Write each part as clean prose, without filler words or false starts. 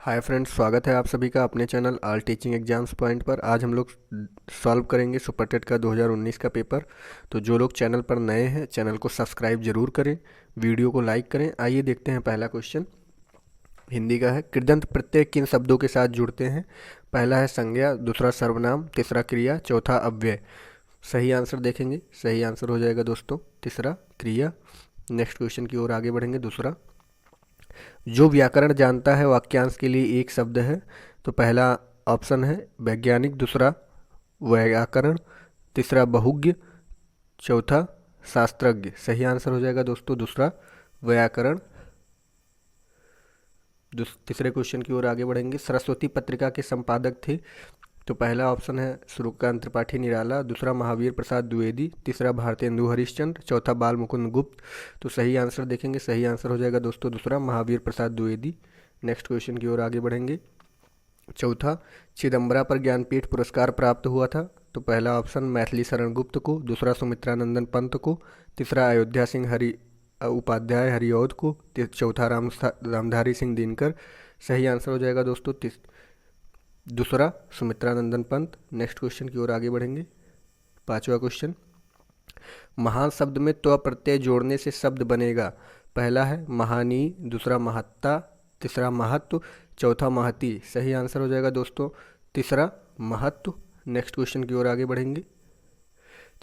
Hi friends, स्वागत है आप सभी का अपने channel all teaching exams point पर। आज हम लोग सॉल्व करेंगे सुपर टेट का 2019 का पेपर। तो जो लोग चैनल पर नए हैं चैनल को सब्सक्राइब जरूर करें, वीडियो को लाइक करें। आइए देखते हैं। पहला क्वेश्चन हिंदी का है। कृदंत प्रत्यय किन शब्दों के साथ जुड़ते हैं? पहला है संज्ञा, दूसरा सर्वनाम, तीसरा क्रिया, चौथा अव्यय। सही आंसर देखेंगे। सही आंसर हो जाएगा दोस्तों तीसरा क्रिया। नेक्स्ट क्वेश्चन की ओर आगे बढ़ेंगे। दूसरा, जो व्याकरण जानता है वाक्यांश के लिए एक शब्द है। तो पहला ऑप्शन है वैज्ञानिक, दूसरा व्याकरण, तीसरा बहुज्ञ, चौथा शास्त्रज्ञ। सही आंसर हो जाएगा दोस्तों दूसरा व्याकरण। तीसरे क्वेश्चन की ओर आगे बढ़ेंगे। सरस्वती पत्रिका के संपादक थे। तो पहला ऑप्शन है सूर्यकांत त्रिपाठी निराला, दूसरा महावीर प्रसाद द्विवेदी, तीसरा भारतेंदु हरिश्चंद्र, चौथा बाल मुकुंद गुप्त। तो सही आंसर देखेंगे। सही आंसर हो जाएगा दोस्तों दूसरा महावीर प्रसाद द्विवेदी। नेक्स्ट क्वेश्चन की ओर आगे बढ़ेंगे। चौथा, चिदम्बरा पर ज्ञानपीठ पुरस्कार प्राप्त हुआ था। तो पहला ऑप्शन मैथिली शरण गुप्त को, दूसरा सुमित्रानंदन पंत को, तीसरा अयोध्या सिंह हरि उपाध्याय हरिऔध को, चौथा रामधारी सिंह दिनकर। सही आंसर हो जाएगा दोस्तों दूसरा सुमित्रानंदन पंत। नेक्स्ट क्वेश्चन की ओर आगे बढ़ेंगे। पांचवा क्वेश्चन, महान शब्द में त्व प्रत्यय जोड़ने से शब्द बनेगा। पहला है महानी, दूसरा महत्ता, तीसरा महत्व, चौथा महती। सही आंसर हो जाएगा दोस्तों तीसरा महत्व। नेक्स्ट क्वेश्चन की ओर आगे बढ़ेंगे।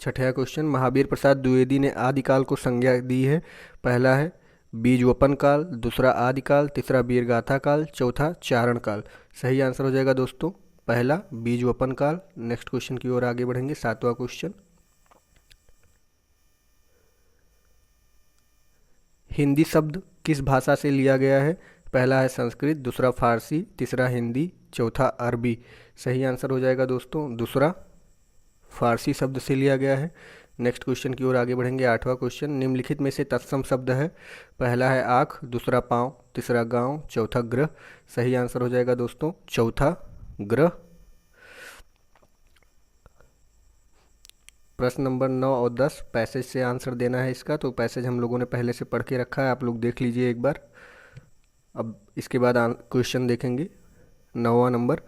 छठा क्वेश्चन, महावीर प्रसाद द्विवेदी ने आदिकाल को संज्ञा दी है। पहला है बीजवपन काल, दूसरा आदिकाल, तीसरा वीरगाथा काल, चौथा चारण काल। सही आंसर हो जाएगा दोस्तों पहला बीजवपन काल। नेक्स्ट क्वेश्चन की ओर आगे बढ़ेंगे। सातवां क्वेश्चन, हिंदी शब्द किस भाषा से लिया गया है? पहला है संस्कृत, दूसरा फारसी, तीसरा हिंदी, चौथा अरबी। सही आंसर हो जाएगा दोस्तों दूसरा फारसी शब्द से लिया गया है। नेक्स्ट क्वेश्चन की ओर आगे बढ़ेंगे। आठवां क्वेश्चन, निम्नलिखित में से तत्सम शब्द है। पहला है आँख, दूसरा पाँव, तीसरा गांव, चौथा ग्रह। सही आंसर हो जाएगा दोस्तों चौथा ग्रह। प्रश्न नंबर 9 और 10 पैसेज से आंसर देना है इसका। तो पैसेज हम लोगों ने पहले से पढ़ के रखा है, आप लोग देख लीजिए एक बार। अब इसके बाद क्वेश्चन देखेंगे। 9वां नंबर,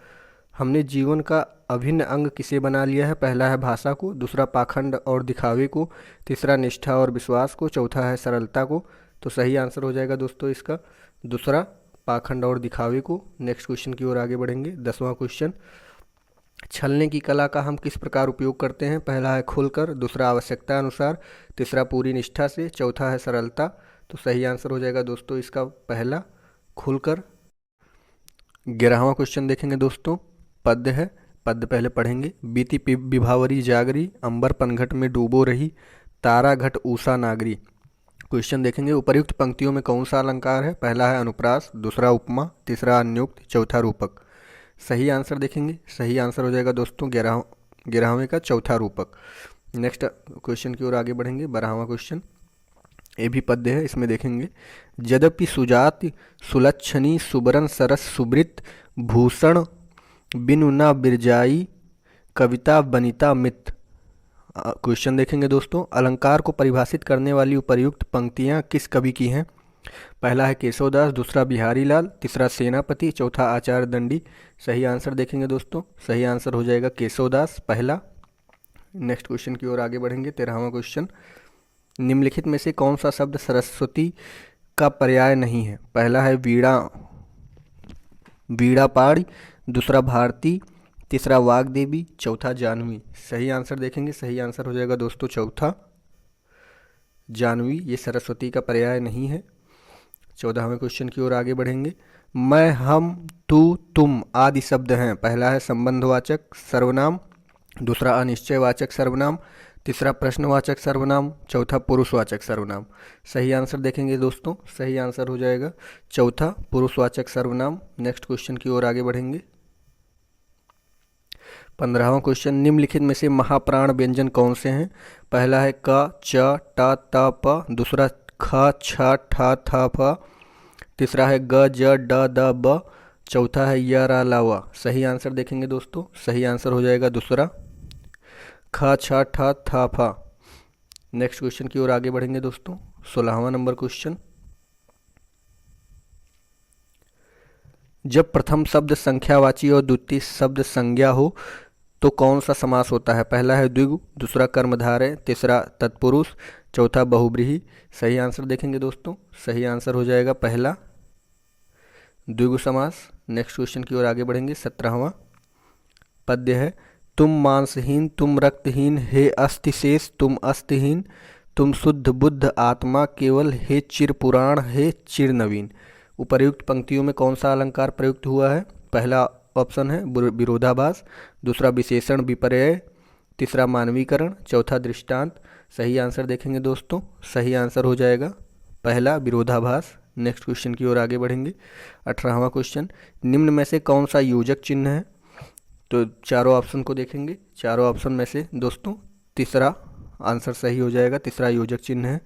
हमने जीवन का अभिन्न अंग किसे बना लिया है? पहला है भाषा को, दूसरा पाखंड और दिखावे को, तीसरा निष्ठा और विश्वास को, चौथा है सरलता को। तो सही आंसर हो जाएगा दोस्तों इसका दूसरा पाखंड और दिखावे को। नेक्स्ट क्वेश्चन की ओर आगे बढ़ेंगे। 10वां क्वेश्चन, छलने की कला का हम किस प्रकार उपयोग करते हैं? पहला है खुलकर, दूसरा आवश्यकता अनुसार, तीसरा पूरी निष्ठा से, चौथा है सरलता। तो सही आंसर हो जाएगा दोस्तों इसका पहला खुलकर। 11वां क्वेश्चन देखेंगे दोस्तों। पद्य है, पद्य पहले पढ़ेंगे। बीती विभावरी जागरी, अंबर पनघट में डूबो रही, तारा घट ऊषा नागरी। क्वेश्चन देखेंगे। उपर्युक्त पंक्तियों में कौन सा अलंकार है? पहला है अनुप्रास, दूसरा उपमा, तीसरा अन्योक्त, चौथा रूपक। सही आंसर देखेंगे। सही आंसर हो जाएगा दोस्तों 11वें का चौथा रूपक। नेक्स्ट क्वेश्चन की ओर आगे बढ़ेंगे। 12वां क्वेश्चन, ये भी पद्य है, इसमें देखेंगे। यद्यपि सुजाति सुलक्षणी सुबरन सरस सुब्रित, भूषण बिनु न बिरजाई, कविता बनिता मित। क्वेश्चन देखेंगे दोस्तों। अलंकार को परिभाषित करने वाली उपर्युक्त पंक्तियां किस कवि की हैं? पहला है केशवदास, दूसरा बिहारी लाल, तीसरा सेनापति, चौथा आचार्य दंडी। सही आंसर देखेंगे दोस्तों। सही आंसर हो जाएगा केशवदास पहला। नेक्स्ट क्वेश्चन की ओर आगे बढ़ेंगे। 13वां क्वेश्चन, निम्नलिखित में से कौन सा शब्द सरस्वती का पर्याय नहीं है? पहला है वीणा, वीणा पाणी, दूसरा भारती, तीसरा वाग्देवी, चौथा जानवी। सही आंसर देखेंगे। सही आंसर हो जाएगा दोस्तों चौथा जानवी, ये सरस्वती का पर्याय नहीं है। 14वें क्वेश्चन की ओर आगे बढ़ेंगे। मैं, हम, तू, तुम आदि शब्द हैं। पहला है संबंधवाचक सर्वनाम, दूसरा अनिश्चयवाचक सर्वनाम, तीसरा प्रश्नवाचक सर्वनाम, चौथा पुरुषवाचक सर्वनाम। सही आंसर देखेंगे दोस्तों। सही आंसर हो जाएगा चौथा पुरुषवाचक सर्वनाम। नेक्स्ट क्वेश्चन की ओर आगे बढ़ेंगे। 15वां क्वेश्चन, निम्नलिखित में से महाप्राण व्यंजन कौन से हैं? पहला है क, च, ट, त, प, दूसरा ख, छ, ठ, थ, फ, तीसरा है ग, ज, ड, द, ब, चौथा है य, र, ल, व। सही आंसर देखेंगे दोस्तों। सही आंसर हो जाएगा दूसरा ख, छ, ठ, थ, फ। नेक्स्ट क्वेश्चन की ओर आगे बढ़ेंगे दोस्तों। 16वां नंबर क्वेश्चन, जब प्रथम शब्द संख्यावाची और द्वितीय शब्द संज्ञा हो तो कौन सा समास होता है? पहला है द्विगु, दूसरा कर्मधारय, तीसरा तत्पुरुष, चौथा बहुब्रीहि। सही आंसर देखेंगे दोस्तों, सही आंसर हो जाएगा पहला द्विगु समास। नेक्स्ट क्वेश्चन की ओर आगे बढ़ेंगे। 17वां पद्य है, तुम मांसहीन तुम रक्तहीन हे अस्थिशेष तुम अस्थिहीन, तुम शुद्ध बुद्ध आत्मा केवल हे चिर पुराण हे चिर नवीन। उपर्युक्त पंक्तियों में कौन सा अलंकार प्रयुक्त हुआ है? पहला ऑप्शन है विरोधाभास, दूसरा विशेषण विपर्यय, तीसरा मानवीकरण, चौथा दृष्टांत। सही आंसर देखेंगे दोस्तों, सही आंसर हो जाएगा पहला विरोधाभास। नेक्स्ट क्वेश्चन की ओर आगे बढ़ेंगे। 18वां क्वेश्चन, निम्न में से कौन सा योजक चिन्ह है? तो चारों ऑप्शन को देखेंगे, चारों ऑप्शन में से दोस्तों तीसरा आंसर सही हो जाएगा, तीसरा योजक चिन्ह है।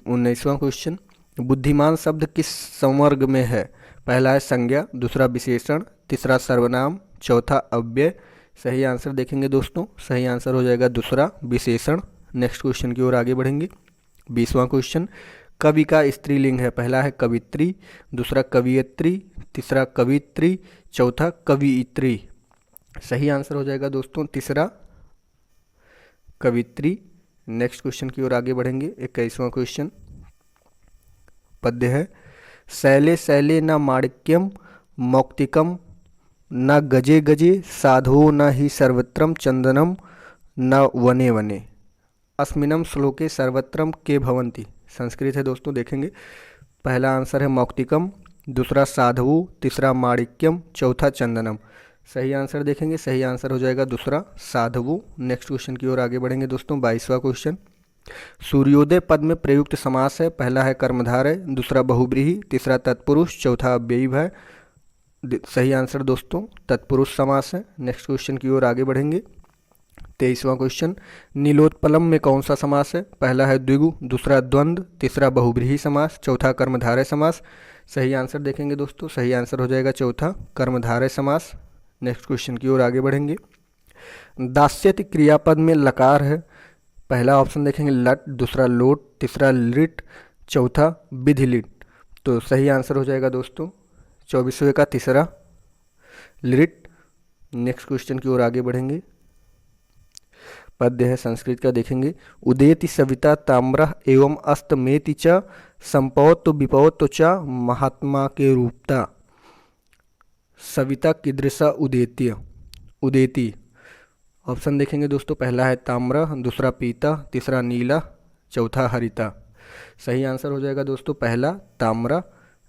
19वां क्वेश्चन, बुद्धिमान शब्द किस संवर्ग में है? पहला है संज्ञा, दूसरा विशेषण, तीसरा सर्वनाम, चौथा अव्यय। सही आंसर देखेंगे दोस्तों, सही आंसर हो जाएगा दूसरा विशेषण। नेक्स्ट क्वेश्चन की ओर आगे बढ़ेंगे। 20वां क्वेश्चन, कवि का स्त्रीलिंग है? पहला है कवित्री, दूसरा कवियत्री, तीसरा कवित्री, चौथा कवियत्री। सही आंसर हो जाएगा दोस्तों तीसरा कवित्री। नेक्स्ट क्वेश्चन की ओर आगे बढ़ेंगे। 21वां क्वेश्चन पद्य है, शैले शैले न माणिक्यम मौक्तिकम न गजे गजे साधो न ही सर्वत्रम चंदनम न वने वने, अस्मिनम श्लोके सर्वत्रम के भवन्ति। संस्कृत है दोस्तों, देखेंगे। पहला आंसर है मौक्तिकम, दूसरा साधवु, तीसरा माणिक्यम, चौथा चंदनम। सही आंसर देखेंगे, सही आंसर हो जाएगा दूसरा साधवु। नेक्स्ट क्वेश्चन की ओर आगे बढ़ेंगे दोस्तों। 22वां क्वेश्चन, सूर्योदय पद में प्रयुक्त समास है? पहला है कर्मधारय, दूसरा बहुब्रीहि, तीसरा तत्पुरुष, चौथा अव्ययी है। सही आंसर दोस्तों तत्पुरुष समास है। नेक्स्ट क्वेश्चन की ओर आगे बढ़ेंगे। 23वां क्वेश्चन, नीलोत्पलम में कौन सा समास है? पहला है द्विगु, दूसरा द्वंद्व, तीसरा बहुब्रीहि समास, चौथा कर्मधारय समास। सही आंसर देखेंगे दोस्तों, सही आंसर हो जाएगा चौथा कर्मधारय समास। नेक्स्ट क्वेश्चन की ओर आगे बढ़ेंगे। दास्यति क्रियापद में लकार है? पहला ऑप्शन देखेंगे लट, दूसरा लोट, तीसरा लिट, चौथा विधिलिट। तो सही आंसर हो जाएगा दोस्तों 24वें का तीसरा लिट। नेक्स्ट क्वेश्चन की ओर आगे बढ़ेंगे। पद्य है संस्कृत का, देखेंगे। उदेति सविता ताम्रः एवं अस्तमेति च संपौत विपौत च महात्मा के रूपता। सविता कीदृशा उदेत्य उदेति। ऑप्शन देखेंगे दोस्तों, पहला है ताम्र, दूसरा पीता, तीसरा नीला, चौथा हरिता। सही आंसर हो जाएगा दोस्तों पहला ताम्र।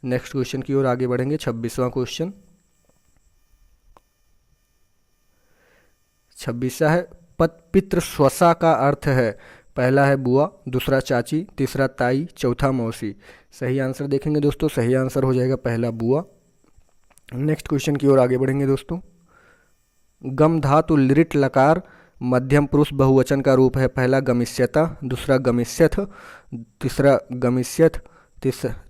नेक्स्ट क्वेश्चन की ओर आगे बढ़ेंगे। 26वां क्वेश्चन 26 है, पितृ स्वसा का अर्थ है? पहला है बुआ, दूसरा चाची, तीसरा ताई, चौथा मौसी। सही आंसर देखेंगे दोस्तों, सही आंसर हो जाएगा पहला बुआ। नेक्स्ट क्वेश्चन की ओर आगे बढ़ेंगे दोस्तों। गम धातु लिट लकार मध्यम पुरुष बहुवचन का रूप है? पहला गमिष्यता, दूसरा गमिष्यथ, तीसरा गमिष्यथ,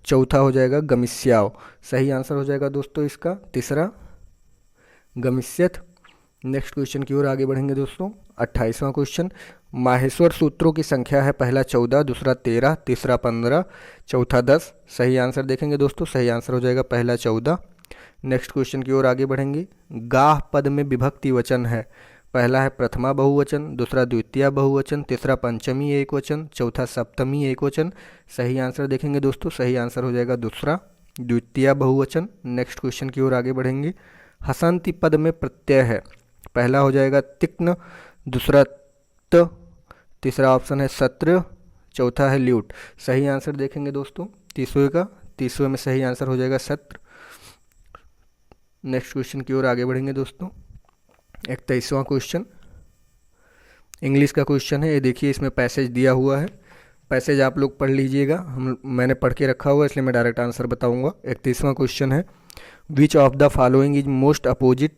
चौथा हो जाएगा गमिष्याव। सही आंसर हो जाएगा दोस्तों इसका तीसरा गमिष्यथ। नेक्स्ट क्वेश्चन की ओर आगे बढ़ेंगे दोस्तों। 28वां क्वेश्चन, माहेश्वर सूत्रों की संख्या है? पहला 14, दूसरा 13, तीसरा 15, चौथा 10। सही आंसर देखेंगे दोस्तों, सही आंसर हो जाएगा पहला 14। नेक्स्ट क्वेश्चन की ओर आगे बढ़ेंगे। गाह पद में विभक्ति वचन है? पहला है प्रथमा बहुवचन, दूसरा द्वितीय बहुवचन, तीसरा पंचमी एक वचन, चौथा सप्तमी एक वचन। सही आंसर देखेंगे दोस्तों, सही आंसर हो जाएगा दूसरा द्वितीय बहुवचन। नेक्स्ट क्वेश्चन की ओर आगे बढ़ेंगे। हसंति पद में प्रत्यय है? पहला हो जाएगा तिक्न, दूसरा त, तीसरा ऑप्शन है सत्र, चौथा है ल्यूट। सही आंसर देखेंगे दोस्तों 30वें में सही आंसर हो जाएगा सत्र। नेक्स्ट क्वेश्चन की ओर आगे बढ़ेंगे दोस्तों। 31वां क्वेश्चन इंग्लिश का क्वेश्चन है। ये देखिए, इसमें पैसेज दिया हुआ है, पैसेज आप लोग पढ़ लीजिएगा। मैंने पढ़ के रखा हुआ है इसलिए मैं डायरेक्ट आंसर बताऊंगा। 31वां क्वेश्चन है, which of the following is most opposite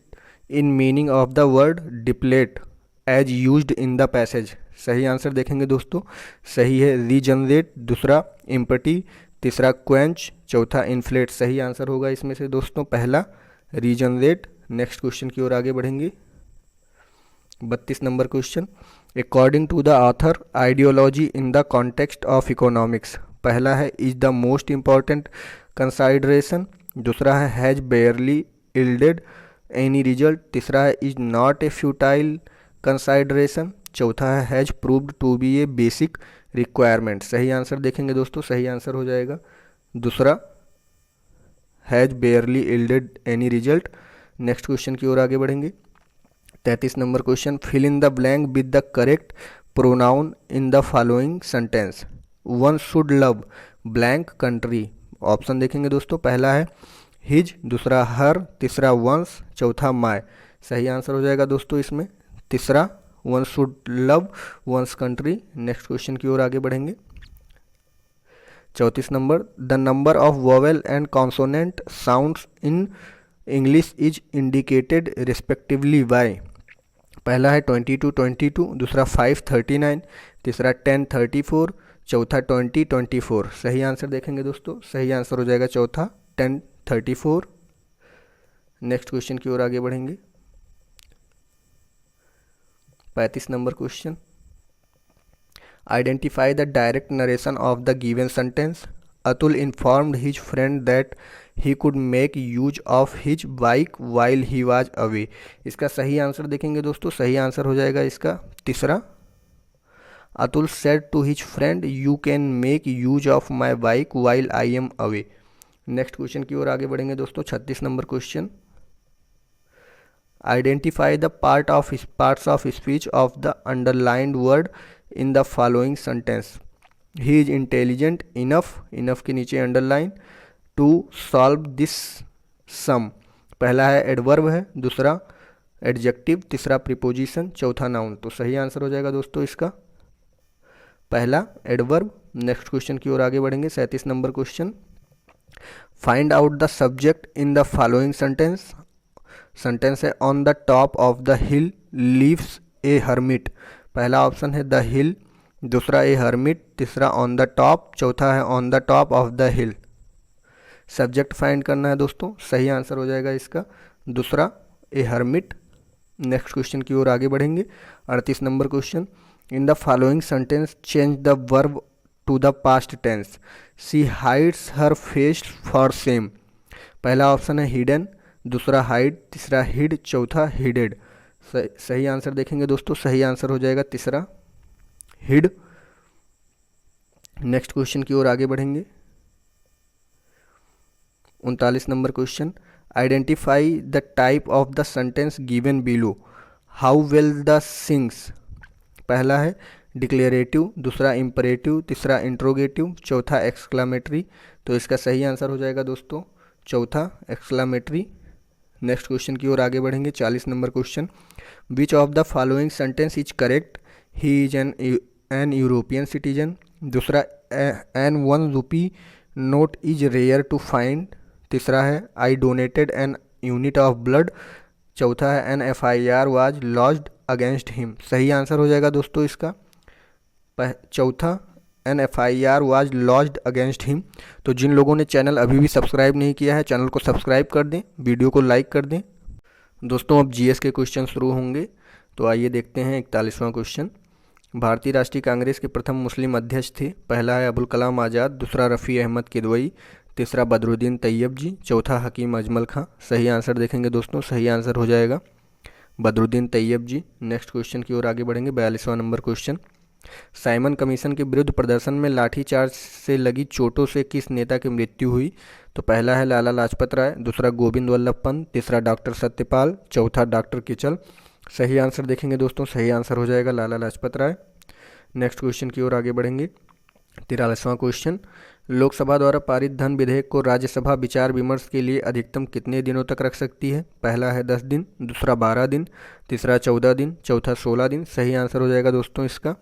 in meaning of the word deplete as used in the passage. सही आंसर देखेंगे दोस्तों, सही है रीजनरेट, दूसरा इम्पटी, तीसरा क्वेंच, चौथा इन्फ्लेट। सही आंसर होगा इसमें से दोस्तों पहला रीजनरेट। नेक्स्ट क्वेश्चन की ओर आगे बढ़ेंगे। 32 number question, according to the author ideology in the context of economics. पहला है is the most important consideration, दूसरा है has barely yielded any result, तीसरा है is not a futile consideration, चौथा है has proved to be a basic requirement. सही answer देखेंगे दोस्तों, सही आंसर हो जाएगा दूसरा, has barely yielded any result. Next question की ओर आगे बढ़ेंगे। 33 number question, fill in the blank with the correct pronoun in the following sentence. One should love blank country. Option देखेंगे दोस्तों, पहला है हिज, दूसरा हर, तीसरा वंस, चौथा माय। सही आंसर हो जाएगा दोस्तों इसमें तीसरा, one should love one's country. Next question की ओर आगे बढ़ेंगे। 34 नंबर, the number of vowel and consonant sounds in English is indicated respectively by. पहला है 22 दूसरा 5 तीसरा 10 चौथा 20 सही आंसर देखेंगे दोस्तों, सही आंसर हो जाएगा चौथा 10 नेक्स्ट क्वेश्चन की ओर आगे बढ़ेंगे। 35 number question, identify the direct narration of the given sentence. Atul informed his friend that he could make use of his bike while he was away. इसका सही आंसर देखेंगे दोस्तों, सही आंसर हो जाएगा इसका तीसरा, Atul said to his friend you can make use of my bike while I am away. Next question की ओर आगे बढ़ेंगे दोस्तों। 36 number question, identify the parts of speech of the underlined word in the following sentence. He is intelligent enough, enough के नीचे underline, to solve this sum. पहला है adverb है, दूसरा एडजेक्टिव, तीसरा प्रीपोजिशन, चौथा नाउन। तो सही आंसर हो जाएगा दोस्तों इसका पहला एडवर्ब। नेक्स्ट क्वेश्चन की ओर आगे बढ़ेंगे। 37 number question, find out the subject in the following sentence. Sentence है on the top of the hill lives a hermit. पहला ऑप्शन है द हिल, दूसरा ए हर्मिट, तीसरा ऑन द टॉप, चौथा है on the top of the hill. Subject find करना है दोस्तों, सही आंसर हो जाएगा इसका दूसरा ए हर्मिट। नेक्स्ट क्वेश्चन की ओर आगे बढ़ेंगे। 38 number question, in the following sentence change the verb to the past tense. She hides her face for shame. पहला ऑप्शन है हिडन, दूसरा हाइड, तीसरा हिड, चौथा हिडेड। सही आंसर देखेंगे दोस्तों, सही आंसर हो जाएगा तीसरा हिड। नेक्स्ट क्वेश्चन की ओर आगे बढ़ेंगे। 39 number question, identify the type of the sentence given below. How well the sings. पहला है डिक्लेरेटिव, दूसरा इंपरेटिव, तीसरा इंट्रोगेटिव, चौथा एक्सक्लामेटरी। तो इसका सही आंसर हो जाएगा दोस्तों चौथा एक्सक्लामेटरी। नेक्स्ट क्वेश्चन की ओर आगे बढ़ेंगे। 40 number question, which of the following sentence is correct. He is an European citizen, दूसरा an 1 rupee note is rare to find, तीसरा है I donated an unit of blood, चौथा है an FIR was lodged against him. सही answer हो जाएगा दोस्तों इसका चौथा an FIR was lodged against him. तो जिन लोगों ने चैनल अभी भी सब्सक्राइब नहीं किया है, चैनल को सब्सक्राइब कर दें, वीडियो को लाइक कर दें। दोस्तों अब GS के क्वेश्चन शुरू होंगे, तो आइए देखते हैं 41वां क्वेश्चन। भारतीय राष्ट्रीय कांग्रेस के प्रथम मुस्लिम अध्यक्ष थे। पहला है अबुल कलाम आज़ाद, दूसरा रफ़ी अहमद किदवई, तीसरा बदरुद्दीन तैयब जी, चौथा हकीम अजमल खां। सही आंसर देखेंगे दोस्तों, सही आंसर हो जाएगा बदरुद्दीन तैयब जी। नेक्स्ट क्वेश्चन की ओर आगे बढ़ेंगे। 42वां नंबर क्वेश्चन, साइमन कमीशन के विरुद्ध प्रदर्शन में लाठीचार्ज से लगी चोटों से किस नेता की मृत्यु हुई। तो पहला है लाला लाजपत राय, दूसरा गोविंद वल्लभ पंत, तीसरा डॉक्टर सत्यपाल, चौथा डॉक्टर किचल। सही आंसर देखेंगे दोस्तों, सही आंसर हो जाएगा लाला लाजपत राय। नेक्स्ट क्वेश्चन की ओर आगे बढ़ेंगे। 43वां क्वेश्चन, लोकसभा द्वारा पारित धन विधेयक को राज्यसभा विचार विमर्श के लिए अधिकतम कितने दिनों तक रख सकती है। पहला है 10 दिन, दूसरा 12 दिन, तीसरा 14 दिन, चौथा 16 दिन। सही आंसर हो जाएगा दोस्तों इसका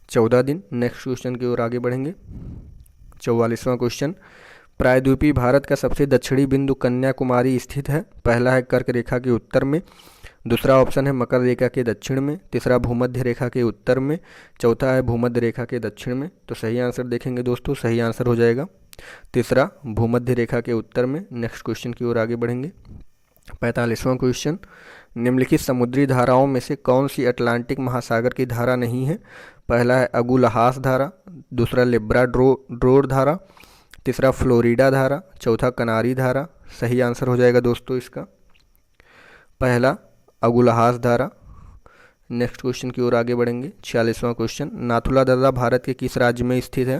14 दिन। नेक्स्ट क्वेश्चन की ओर आगे बढ़ेंगे। 44वां क्वेश्चन, प्रायद्वीपीय भारत का सबसे दक्षिणी बिंदु कन्याकुमारी स्थित है। पहला है कर्क रेखा के उत्तर में, दूसरा ऑप्शन है मकर रेखा के दक्षिण में, तीसरा भूमध्य रेखा के उत्तर में, चौथा है भूमध्य रेखा के दक्षिण में। तो सही आंसर देखेंगे दोस्तों, सही आंसर हो जाएगा तीसरा भूमध्य रेखा के उत्तर में। नेक्स्ट क्वेश्चन की ओर आगे बढ़ेंगे। 45वां क्वेश्चन, निम्नलिखित समुद्री धाराओं में से कौन सी अटलांटिक महासागर की धारा नहीं है। पहला है अगुलहास धारा, दूसरा लिब्राडोर धारा, तीसरा फ्लोरिडा धारा, चौथा कनारी धारा। सही आंसर हो जाएगा दोस्तों इसका पहला अगुलहास धारा। नेक्स्ट क्वेश्चन की ओर आगे बढ़ेंगे। 46वां क्वेश्चन, नाथुला दर्रा भारत के किस राज्य में स्थित है?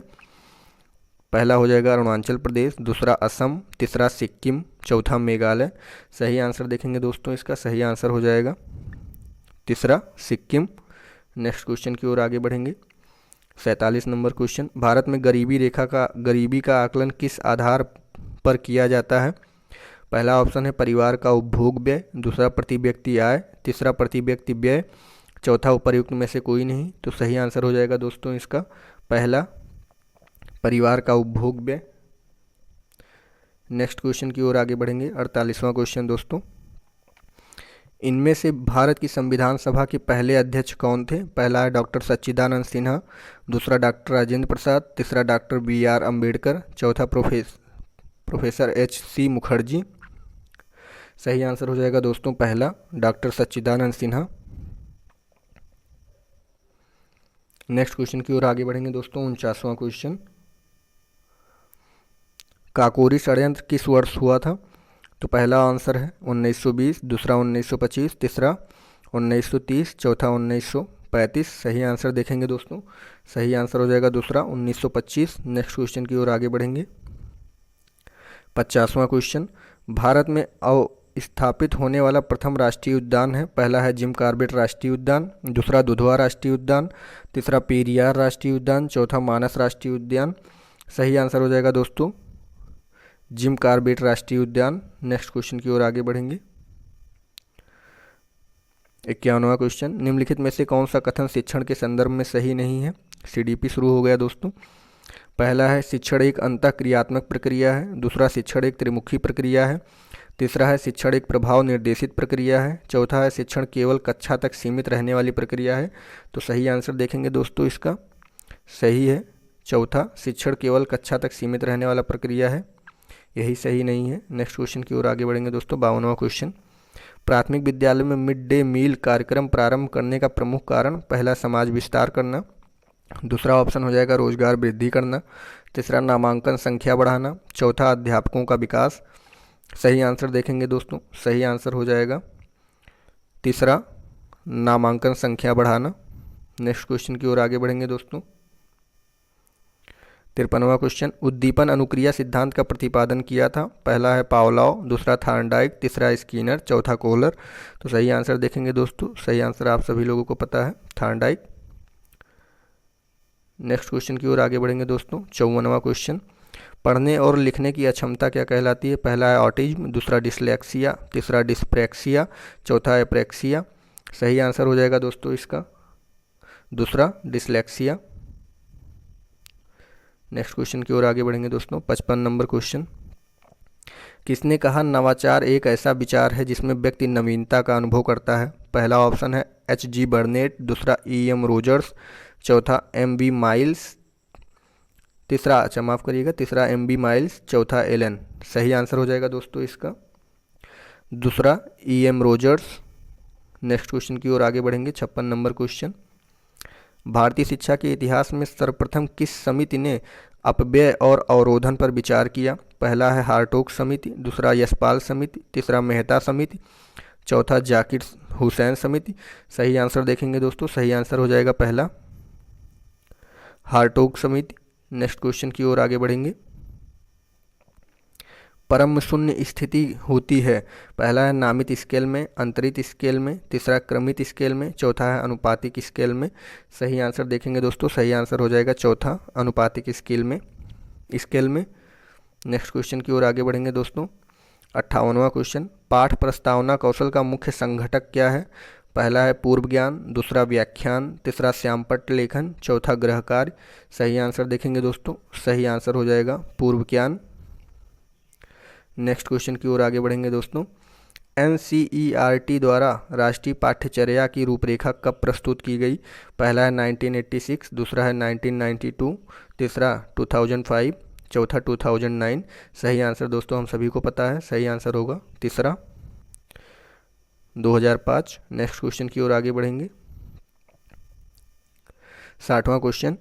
पहला हो जाएगा अरुणाचल प्रदेश, दूसरा असम, तीसरा सिक्किम, चौथा मेघालय। सही आंसर देखेंगे दोस्तों इसका सही आंसर हो जाएगा तीसरा सिक्किम। नेक्स्ट क्वेश्चन की ओर आगे बढ़ेंगे। 47 नंबर क्वेश्चन, भारत में गरीबी का आकलन किस आधार पर किया जाता है? पहला ऑप्शन है परिवार का उपभोग व्यय, दूसरा प्रति व्यक्ति आय, तीसरा प्रति व्यक्ति व्यय, चौथा उपर्युक्त में से कोई नहीं। तो सही आंसर हो जाएगा दोस्तों इसका पहला परिवार का उपभोग व्यय। नेक्स्ट क्वेश्चन की ओर आगे बढ़ेंगे। 48वां क्वेश्चन दोस्तों, इनमें से भारत की संविधान सभा के पहले अध्यक्ष कौन थे? पहला है डॉक्टर सच्चिदानंद सिन्हा, दूसरा डॉक्टर राजेंद्र प्रसाद, तीसरा डॉक्टर BR अम्बेडकर, चौथा प्रोफेसर HC मुखर्जी। सही आंसर हो जाएगा दोस्तों पहला डॉक्टर सच्चिदानंद सिन्हा। नेक्स्ट क्वेश्चन की ओर आगे बढ़ेंगे दोस्तों। 49वां क्वेश्चन, काकोरी षड्यंत्र किस वर्ष हुआ था? तो पहला आंसर है 1920, दूसरा 1925, तीसरा 1930, चौथा 1935। सही आंसर देखेंगे दोस्तों सही आंसर हो जाएगा दूसरा 1925। नेक्स्ट क्वेश्चन की ओर आगे बढ़ेंगे। 50वां क्वेश्चन, भारत में स्थापित होने वाला प्रथम राष्ट्रीय उद्यान है। पहला है जिम कॉर्बेट राष्ट्रीय उद्यान, दूसरा दुधवा राष्ट्रीय उद्यान, तीसरा पेरियार राष्ट्रीय उद्यान, चौथा मानस राष्ट्रीय उद्यान। सही आंसर हो जाएगा दोस्तों जिम कॉर्बेट राष्ट्रीय उद्यान। नेक्स्ट क्वेश्चन की ओर आगे बढ़ेंगे। 51वां क्वेश्चन, निम्नलिखित में से कौन सा कथन शिक्षण के संदर्भ में सही नहीं है? CDP शुरू हो गया दोस्तों। पहला है शिक्षण एक अंतःक्रियात्मक प्रक्रिया है, दूसरा शिक्षण एक त्रिमुखी प्रक्रिया है, तीसरा है शिक्षण एक प्रभाव निर्देशित प्रक्रिया है, चौथा है शिक्षण केवल कक्षा तक सीमित रहने वाली प्रक्रिया है। तो सही आंसर देखेंगे दोस्तों इसका सही है चौथा शिक्षण केवल कक्षा तक सीमित रहने वाला प्रक्रिया है, यही सही नहीं है। नेक्स्ट क्वेश्चन की ओर आगे बढ़ेंगे दोस्तों। 52वां क्वेश्चन, प्राथमिक विद्यालय में मिड डे मील कार्यक्रम प्रारंभ करने का प्रमुख कारण? पहला समाज विस्तार करना, दूसरा ऑप्शन हो जाएगा रोजगार वृद्धि करना, तीसरा नामांकन संख्या बढ़ाना, चौथा अध्यापकों का विकास। सही आंसर देखेंगे दोस्तों सही आंसर हो जाएगा तीसरा नामांकन संख्या बढ़ाना। नेक्स्ट क्वेश्चन की ओर आगे बढ़ेंगे दोस्तों। 53वां क्वेश्चन, उद्दीपन अनुक्रिया सिद्धांत का प्रतिपादन किया था? पहला है पावलॉव, दूसरा थार्नडाइक, तीसरा स्किनर, चौथा कोहलर। तो सही आंसर देखेंगे दोस्तों सही आंसर आप सभी लोगों को पता है थार्नडाइक। नेक्स्ट क्वेश्चन की ओर आगे बढ़ेंगे दोस्तों। 54वां क्वेश्चन, पढ़ने और लिखने की अक्षमता क्या कहलाती है? पहला है ऑटिज्म, दूसरा डिसलेक्सिया, तीसरा डिस्प्रैक्सिया, चौथा एप्रेक्सिया। सही आंसर हो जाएगा दोस्तों इसका दूसरा डिसलेक्सिया। नेक्स्ट क्वेश्चन की ओर आगे बढ़ेंगे दोस्तों। 55 नंबर क्वेश्चन, किसने कहा नवाचार एक ऐसा विचार है जिसमें व्यक्ति नवीनता का अनुभव करता है? पहला ऑप्शन है HG बर्नेट, दूसरा EM रोजर्स, चौथा MB माइल्स, तीसरा MB माइल्स, चौथा एलन। सही आंसर हो जाएगा दोस्तों इसका दूसरा EM रोजर्स। नेक्स्ट क्वेश्चन की ओर आगे बढ़ेंगे। 56 नंबर क्वेश्चन, भारतीय शिक्षा के इतिहास में सर्वप्रथम किस समिति ने अपव्यय और अवरोधन पर विचार किया? पहला है हार्टोग समिति, दूसरा यशपाल समिति, तीसरा मेहता समिति, चौथा जाकिर हुसैन समिति। सही आंसर देखेंगे दोस्तों सही आंसर हो जाएगा पहला हार्टोग समिति। नेक्स्ट क्वेश्चन की ओर आगे बढ़ेंगे। परम शून्य स्थिति होती है? पहला है नामित स्केल में, अंतरित स्केल में, तीसरा क्रमित स्केल में, चौथा है अनुपातिक स्केल में। सही आंसर देखेंगे दोस्तों सही आंसर हो जाएगा चौथा अनुपातिक स्केल में। नेक्स्ट क्वेश्चन की ओर आगे बढ़ेंगे दोस्तों। 58वां क्वेश्चन, पाठ प्रस्तावना कौशल का मुख्य संघटक क्या है? पहला है पूर्व ज्ञान, दूसरा व्याख्यान, तीसरा श्यामपट्ट लेखन, चौथा गृह कार्य। सही आंसर देखेंगे दोस्तों सही आंसर हो जाएगा पूर्व ज्ञान। नेक्स्ट क्वेश्चन की ओर आगे बढ़ेंगे दोस्तों। NCERT द्वारा राष्ट्रीय पाठ्यचर्या की रूपरेखा कब प्रस्तुत की गई? पहला है 1986, दूसरा है 1992, तीसरा 2005, चौथा 2009। सही आंसर दोस्तों हम सभी को पता है सही आंसर होगा तीसरा 2005। नेक्स्ट क्वेश्चन की ओर आगे बढ़ेंगे। 60वां क्वेश्चन,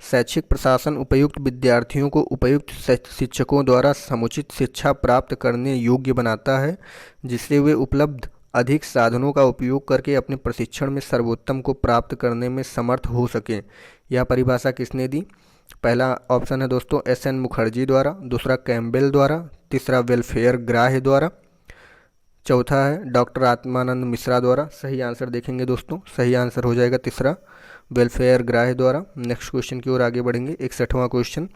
शैक्षिक प्रशासन उपयुक्त विद्यार्थियों को उपयुक्त शिक्षकों द्वारा समुचित शिक्षा प्राप्त करने योग्य बनाता है, जिससे वे उपलब्ध अधिक साधनों का उपयोग करके अपने प्रशिक्षण में सर्वोत्तम को प्राप्त करने में समर्थ हो सकें। यह परिभाषा किसने दी? पहला ऑप्शन है दोस्तों एस.एन. मुखर्जी द्वारा, दूसरा कैम्पबेल द्वारा, तीसरा वेलफेयर ग्राह्य द्वारा, चौथा है डॉक्टर आत्मानंद मिश्रा द्वारा। सही आंसर देखेंगे दोस्तों, सही आंसर हो जाएगा तीसरा, वेलफेयर ग्राह्य द्वारा। नेक्स्ट क्वेश्चन की ओर आगे बढ़ेंगे। 61वां क्वेश्चन,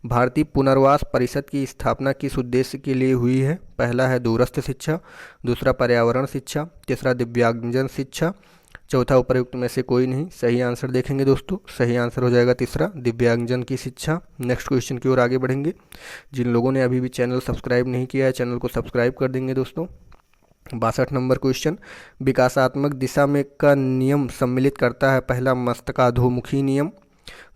भारतीय पुनर्वास परिषद की स्थापना किस उद्देश्य के लिए हुई है? पहला है दूरस्थ शिक्षा, दूसरा पर्यावरण शिक्षा, तीसरा दिव्यांगजन शिक्षा, चौथा उपर्युक्त में से कोई नहीं। सही आंसर देखेंगे दोस्तों, सही आंसर हो जाएगा तीसरा, दिव्यांगजन की शिक्षा। नेक्स्ट क्वेश्चन की ओर आगे बढ़ेंगे। जिन लोगों ने अभी भी चैनल सब्सक्राइब नहीं किया है, चैनल को सब्सक्राइब कर देंगे दोस्तों। 62 नंबर क्वेश्चन, विकासात्मक दिशा में का नियम सम्मिलित करता है? पहला मस्तकाधोमुखी नियम,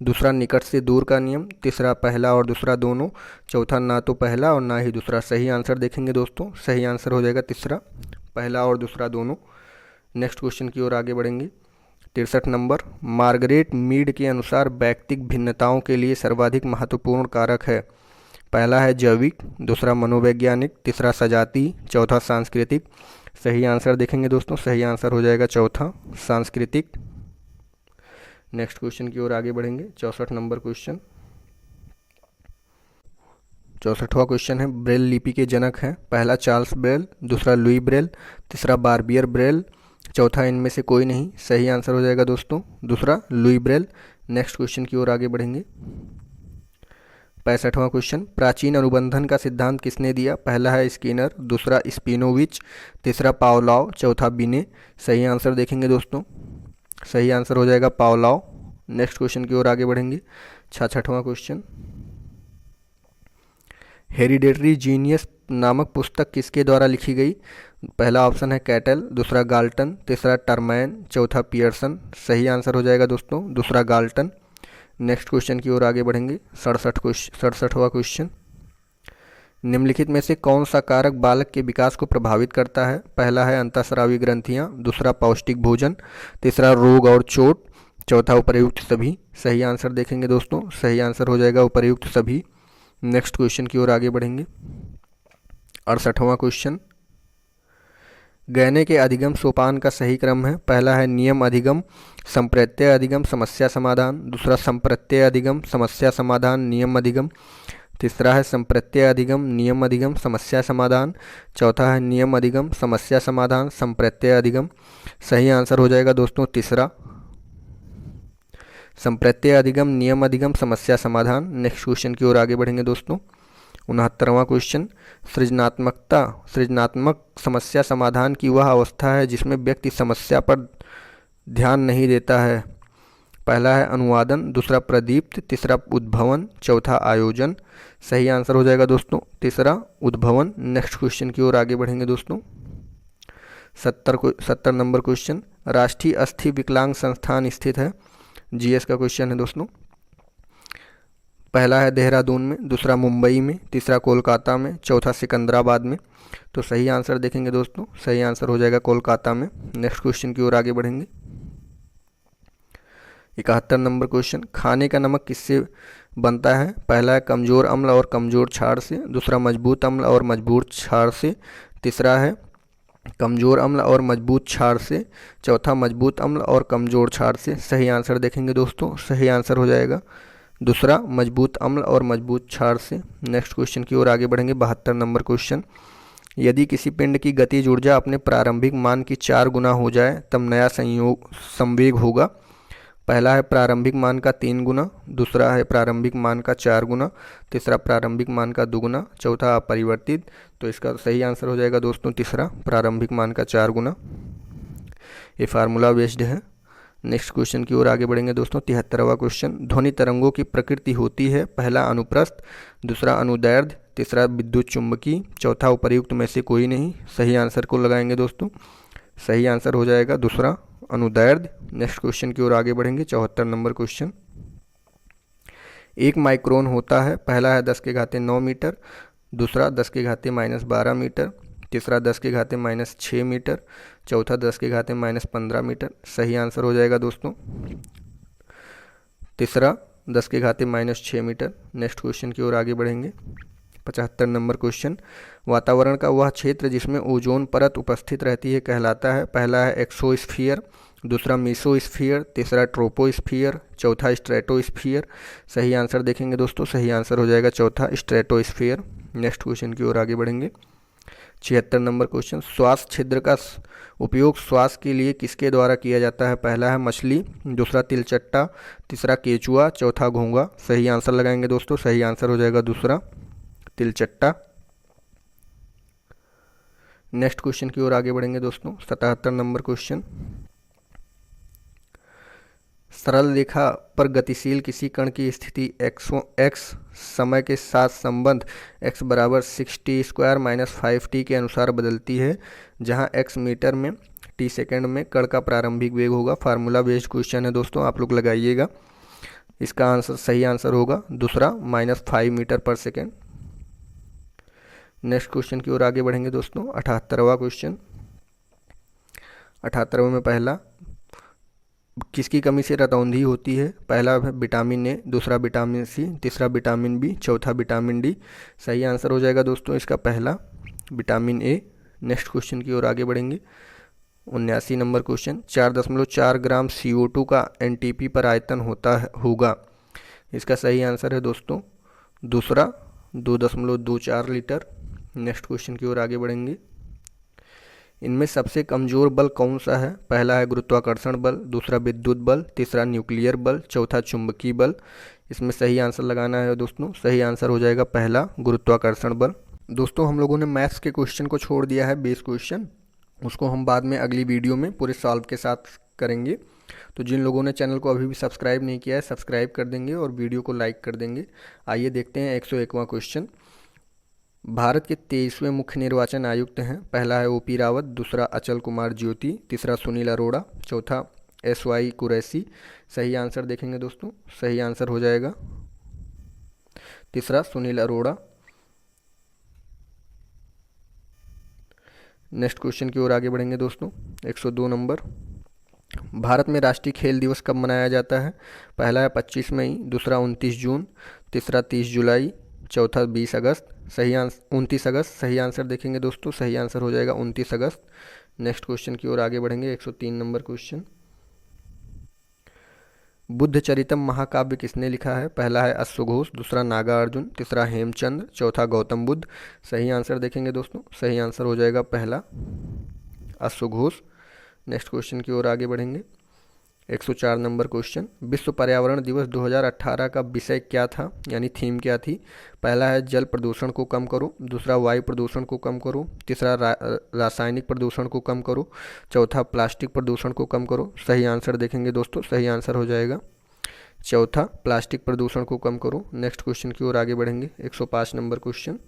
दूसरा निकट से दूर का नियम, तीसरा पहला और दूसरा दोनों, चौथा ना तो पहला और ना ही दूसरा। सही आंसर देखेंगे दोस्तों, सही आंसर हो जाएगा तीसरा, पहला और दूसरा दोनों। नेक्स्ट क्वेश्चन की ओर आगे बढ़ेंगे। 63 नंबर, मार्गरेट मीड के अनुसार व्यक्तिक भिन्नताओं के लिए सर्वाधिक महत्वपूर्ण कारक है? पहला है जैविक, दूसरा मनोवैज्ञानिक, तीसरा सजातीय, चौथा सांस्कृतिक। सही आंसर देखेंगे दोस्तों, सही आंसर हो जाएगा चौथा, सांस्कृतिक। नेक्स्ट क्वेश्चन की ओर आगे बढ़ेंगे। 64 नंबर क्वेश्चन, 64वां क्वेश्चन है, ब्रेल लिपि के जनक हैं? पहला चार्ल्स ब्रेल, दूसरा लुई ब्रेल, तीसरा बारबियर ब्रेल, चौथा इनमें से कोई नहीं। सही आंसर हो जाएगा दोस्तों दूसरा, लुई ब्रेल। नेक्स्ट क्वेश्चन की ओर आगे बढ़ेंगे। 65वां क्वेश्चन, प्राचीन अनुबंधन का सिद्धांत किसने दिया? पहला है स्किनर, दूसरा स्पिनोविच, तीसरा पावलॉव, चौथा बिने। सही आंसर देखेंगे दोस्तों, सही आंसर हो जाएगा पावलॉव। नेक्स्ट क्वेश्चन की ओर आगे बढ़ेंगे। 66वां क्वेश्चन, हेरिडेटरी जीनियस नामक पुस्तक किसके द्वारा लिखी गई? पहला ऑप्शन है कैटल, दूसरा गाल्टन, तीसरा टर्मैन, चौथा पियर्सन। सही आंसर हो जाएगा दोस्तों दूसरा गाल्टन। नेक्स्ट क्वेश्चन की ओर आगे बढ़ेंगे। 67वां क्वेश्चन, निम्नलिखित में से कौन सा कारक बालक के विकास को प्रभावित करता है? पहला है अंतःस्रावी ग्रंथियां, दूसरा पौष्टिक भोजन, तीसरा रोग और चोट, चौथा उपर्युक्त सभी। सही आंसर देखेंगे दोस्तों, सही आंसर हो जाएगा उपर्युक्त सभी। नेक्स्ट क्वेश्चन की ओर आगे बढ़ेंगे। 68वां क्वेश्चन, गहने के अधिगम सोपान का सही क्रम है? पहला है नियम अधिगम, संप्रत्यय अधिगम, समस्या समाधान, दूसरा संप्रत्यय अधिगम, समस्या समाधान, नियम अधिगम, तीसरा है संप्रत्यय अधिगम, नियम अधिगम, समस्या समाधान, चौथा है नियम अधिगम, समस्या समाधान, संप्रत्यय अधिगम। सही आंसर हो जाएगा दोस्तों तीसरा, संप्रत्यय अधिगम, नियम अधिगम, समस्या समाधान। नेक्स्ट क्वेश्चन की ओर आगे बढ़ेंगे दोस्तों। 69वां क्वेश्चन, सृजनात्मक समस्या समाधान की वह अवस्था है जिसमें व्यक्ति समस्या पर ध्यान नहीं देता है। पहला है अनुवादन, दूसरा प्रदीप्त, तीसरा उद्भवन, चौथा आयोजन। सही आंसर हो जाएगा दोस्तों तीसरा उद्भवन। नेक्स्ट क्वेश्चन की ओर आगे बढ़ेंगे दोस्तों। 70 नंबर क्वेश्चन, राष्ट्रीय अस्थि विकलांग संस्थान स्थित है? जीएस का क्वेश्चन है दोस्तों। पहला है देहरादून में, दूसरा मुंबई में, तीसरा कोलकाता में, चौथा सिकंदराबाद में। तो सही आंसर देखेंगे दोस्तों, सही आंसर हो जाएगा कोलकाता में। नेक्स्ट क्वेश्चन की ओर आगे बढ़ेंगे। 71 नंबर क्वेश्चन, खाने का नमक किससे बनता है? पहला है कमजोर अम्ल और कमजोर क्षार से, दूसरा मजबूत अम्ल और मजबूत क्षार से, तीसरा है कमजोर अम्ल और मजबूत क्षार से, चौथा मजबूत अम्ल और कमजोर क्षार से। सही आंसर देखेंगे दोस्तों, सही आंसर हो जाएगा दूसरा मजबूत अम्ल और मजबूत क्षार से। नेक्स्ट क्वेश्चन की ओर आगे बढ़ेंगे। 72 नंबर क्वेश्चन, यदि किसी पिंड की गतिज ऊर्जा अपने प्रारंभिक मान की 4 गुना हो जाए तब नया संवेग होगा? पहला है प्रारंभिक मान का 3 गुना, दूसरा है प्रारंभिक मान का 4 गुना, तीसरा प्रारंभिक मान का 2 गुना, चौथा अपरिवर्तित। तो इसका सही आंसर हो जाएगा दोस्तों तीसरा, प्रारंभिक मान का 4 गुना। ये फार्मूला बेस्ड है। नेक्स्ट क्वेश्चन की ओर आगे बढ़ेंगे दोस्तों। 73वां क्वेश्चन, ध्वनि तरंगों की प्रकृति होती है? पहला अनुप्रस्थ, दूसरा अनुदैर्ध्य, तीसरा विद्युत चुंबकीय, चौथा उपर्युक्त में से कोई नहीं। सही आंसर को लगाएंगे दोस्तों, सही आंसर हो जाएगा दूसरा अनुदैर्ध्य। नेक्स्ट क्वेश्चन की ओर आगे बढ़ेंगे। 74 नंबर क्वेश्चन, 1 माइक्रोन होता है? पहला है 10⁻9 मीटर, दूसरा 10⁻−12 मीटर, तीसरा 10⁻−6 मीटर, चौथा 10⁻−15 मीटर। सही आंसर हो जाएगा दोस्तों तीसरा 10 के घाते -6 मीटर। नेक्स्ट क्वेश्चन की ओर आगे बढ़ेंगे। 75 नंबर क्वेश्चन, वातावरण का वह क्षेत्र जिसमें ओजोन परत उपस्थित रहती है कहलाता है। पहला है एक्सोस्फीयर, दूसरा मीसोस्फीयर, तीसरा ट्रोपोस्फीयर, चौथा स्ट्रेटोस्फीयर। सही आंसर देखेंगे दोस्तों, सही आंसर हो जाएगा चौथा स्ट्रेटोस्फीयर। नेक्स्ट क्वेश्चन की ओर आगे बढ़ेंगे। 76 नंबर क्वेश्चन, श्वास छिद्र का उपयोग श्वास के लिए किसके द्वारा किया जाता है। पहला है मछली, दूसरा तिलचट्टा, तीसरा केचुआ, चौथा घोंगा। सही आंसर लगाएंगे दोस्तों, सही आंसर हो जाएगा दूसरा तिलचट्टा। नेक्स्ट क्वेश्चन की ओर आगे बढ़ेंगे दोस्तों। 77 नंबर क्वेश्चन, सरल रेखा पर गतिशील किसी कण की स्थिति x समय के साथ संबंध x बराबर 60² - 5t के अनुसार बदलती है, जहां x मीटर में, t सेकेंड में कण का प्रारंभिक वेग होगा। फार्मूला बेस्ड क्वेश्चन है दोस्तों, आप लोग लगाइएगा। इसका आंसर, सही आंसर होगा दूसरा -5 मीटर पर सेकेंड। नेक्स्ट क्वेश्चन की ओर आगे बढ़ेंगे दोस्तों। 78वां क्वेश्चन, 78वें में पहला, किसकी कमी से रतौंधी होती है। पहला है विटामिन ए, दूसरा विटामिन सी, तीसरा विटामिन बी, चौथा विटामिन डी। सही आंसर हो जाएगा दोस्तों इसका पहला विटामिन ए। नेक्स्ट क्वेश्चन की ओर आगे बढ़ेंगे। 79 नंबर क्वेश्चन, 4.4 ग्राम CO2 का NTP पर आयतन होगा। इसका सही आंसर है दोस्तों दूसरा 2.24 लीटर। नेक्स्ट क्वेश्चन की ओर आगे बढ़ेंगे। इनमें सबसे कमज़ोर बल कौन सा है। पहला है गुरुत्वाकर्षण बल, दूसरा विद्युत बल, तीसरा न्यूक्लियर बल, चौथा चुंबकीय बल। इसमें सही आंसर लगाना है दोस्तों, सही आंसर हो जाएगा पहला गुरुत्वाकर्षण बल। दोस्तों हम लोगों ने मैथ्स के क्वेश्चन को छोड़ दिया है, बेस क्वेश्चन, उसको हम बाद में अगली वीडियो में पूरे सॉल्व के साथ करेंगे। तो जिन लोगों ने चैनल को अभी भी सब्सक्राइब नहीं किया है, सब्सक्राइब कर देंगे और वीडियो को लाइक कर देंगे। आइए देखते हैं 101वां क्वेश्चन। भारत के 23वें मुख्य निर्वाचन आयुक्त हैं। पहला है OP रावत, दूसरा अचल कुमार ज्योति, तीसरा सुनील अरोड़ा, चौथा SY कुरैशी। सही आंसर देखेंगे दोस्तों, सही आंसर हो जाएगा तीसरा सुनील अरोड़ा। नेक्स्ट क्वेश्चन की ओर आगे बढ़ेंगे दोस्तों। 102 नंबर, भारत में राष्ट्रीय खेल दिवस कब मनाया जाता है। पहला है 25 मई, दूसरा 29 जून, तीसरा 30 जुलाई, चौथा 20 अगस्त। सही आंसर 29 अगस्त। सही आंसर देखेंगे दोस्तों, सही आंसर हो जाएगा 29 अगस्त। नेक्स्ट क्वेश्चन की ओर आगे बढ़ेंगे। 103 नंबर क्वेश्चन, बुद्ध चरितम महाकाव्य किसने लिखा है। पहला है अश्वघोष, दूसरा नागार्जुन, तीसरा हेमचंद्र, चौथा गौतम बुद्ध। सही आंसर देखेंगे दोस्तों, सही आंसर हो जाएगा पहला अश्वघोष। नेक्स्ट क्वेश्चन की ओर आगे बढ़ेंगे। 104 नंबर क्वेश्चन, विश्व पर्यावरण दिवस 2018 का विषय क्या था, यानी थीम क्या थी। पहला है जल प्रदूषण को कम करो, दूसरा वायु प्रदूषण को कम करो, तीसरा रासायनिक प्रदूषण को कम करो, चौथा प्लास्टिक प्रदूषण को कम करो। सही आंसर देखेंगे दोस्तों, सही आंसर हो जाएगा चौथा प्लास्टिक प्रदूषण को कम करो। नेक्स्ट क्वेश्चन की ओर आगे बढ़ेंगे। 105 number question,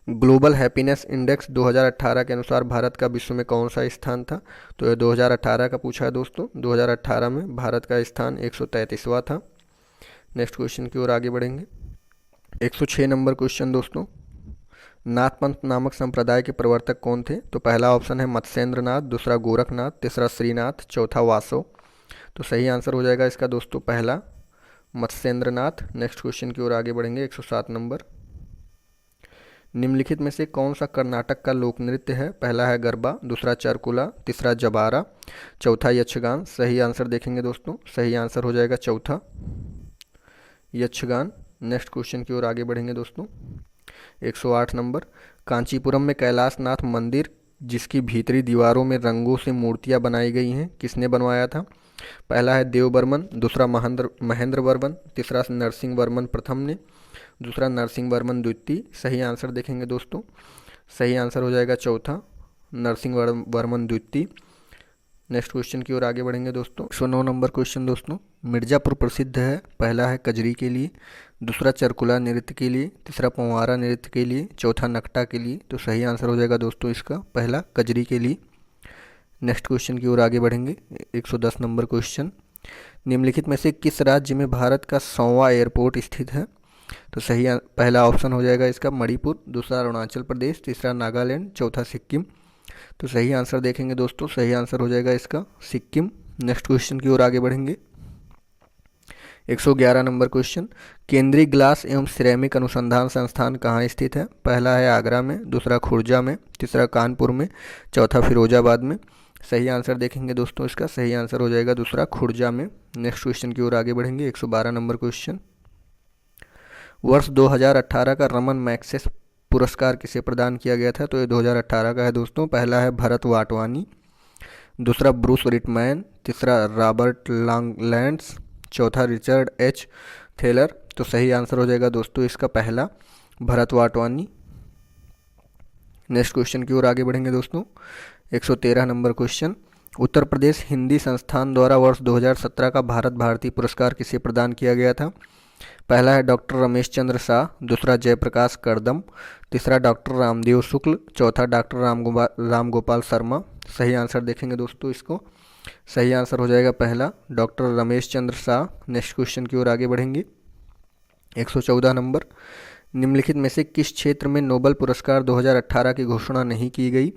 global happiness index 2018 के अनुसार भारत का विश्व में कौन सा स्थान था। तो यह 2018 का पूछा है दोस्तों। 2018 में भारत का स्थान 133वां था। नेक्स्ट क्वेश्चन की ओर आगे बढ़ेंगे। 106 नंबर क्वेश्चन दोस्तों, नाथपंथ नामक संप्रदाय के प्रवर्तक कौन थे। तो पहला ऑप्शन है मत्स्येंद्र नाथ, दूसरा गोरखनाथ, तीसरा श्रीनाथ, चौथा वासव। तो सही आंसर हो जाएगा इसका दोस्तों पहला मत्स्येंद्र नाथ। नेक्स्ट क्वेश्चन की ओर आगे बढ़ेंगे। 107 नंबर, निम्नलिखित में से कौन सा कर्नाटक का लोक नृत्य है। पहला है गरबा, दूसरा चरकुला, तीसरा जबारा, चौथा यक्षगान। सही आंसर देखेंगे दोस्तों, सही आंसर हो जाएगा चौथा यक्षगान। नेक्स्ट क्वेश्चन की ओर आगे बढ़ेंगे दोस्तों। 108 नंबर, कांचीपुरम में कैलाश नाथ मंदिर जिसकी भीतरी दीवारों में रंगों से मूर्तियां बनाई गई हैं, किसने बनवाया था। पहला है देवबर्मन, दूसरा महेंद्र वर्मन, तीसरा नरसिंह वर्मन प्रथम ने, दूसरा नरसिंह वर्मन द्वितीय। सही आंसर देखेंगे दोस्तों, सही आंसर हो जाएगा चौथा नरसिंह वर्मन द्वितीय। नेक्स्ट क्वेश्चन की ओर आगे बढ़ेंगे दोस्तों। 109 नंबर क्वेश्चन दोस्तों, मिर्ज़ापुर प्रसिद्ध है। पहला है कजरी के लिए, दूसरा चरकुला नृत्य के लिए, तीसरा पंवारा नृत्य के लिए, चौथा नकटा के लिए। तो सही आंसर हो जाएगा दोस्तों इसका पहला कजरी के लिए। नेक्स्ट क्वेश्चन की ओर आगे बढ़ेंगे। 110 नंबर क्वेश्चन, निम्नलिखित में से किस राज्य में भारत का 100वां एयरपोर्ट स्थित है। तो सही पहला ऑप्शन हो जाएगा इसका मणिपुर, दूसरा अरुणाचल प्रदेश, तीसरा नागालैंड, चौथा सिक्किम। तो सही आंसर देखेंगे दोस्तों, सही आंसर हो जाएगा इसका सिक्किम। नेक्स्ट क्वेश्चन की ओर आगे बढ़ेंगे। 111 नंबर क्वेश्चन, केंद्रीय ग्लास एवं सिरेमिक अनुसंधान संस्थान कहाँ स्थित है? पहला है आगरा में, दूसरा खुर्जा में, तीसरा कानपुर में, चौथा फिरोजाबाद में। सही आंसर देखेंगे दोस्तों, इसका सही आंसर हो जाएगा दूसरा, खुर्जा में। नेक्स्ट क्वेश्चन की ओर आगे बढ़ेंगे। 112 नंबर क्वेश्चन, वर्ष 2018 का रमन मैग्सेस पुरस्कार किसे प्रदान किया गया था? तो ये 2018 का है दोस्तों। पहला है भरत वाटवानी, दूसरा ब्रूस रिटमैन, तीसरा रॉबर्ट लॉन्गलैंड्स, चौथा रिचर्ड एच थेलर। तो सही आंसर हो जाएगा दोस्तों इसका पहला, भरत वाटवानी। नेक्स्ट क्वेश्चन की ओर आगे बढ़ेंगे दोस्तों। 113 नंबर क्वेश्चन, उत्तर प्रदेश हिंदी संस्थान द्वारा वर्ष 2017 का भारत भारती पुरस्कार किसे प्रदान किया गया था? पहला है डॉक्टर रमेश चंद्र शाह, दूसरा जयप्रकाश करदम, तीसरा डॉक्टर रामदेव शुक्ल, चौथा डॉक्टर रामगोपाल शर्मा। सही आंसर देखेंगे दोस्तों इसको, सही आंसर हो जाएगा पहला, doctor Ramesh Chandra Shah. Next question की ओर आगे बढ़ेंगे। 114 नंबर, निम्नलिखित में से किस क्षेत्र में नोबेल पुरस्कार 2018 की घोषणा नहीं की गई?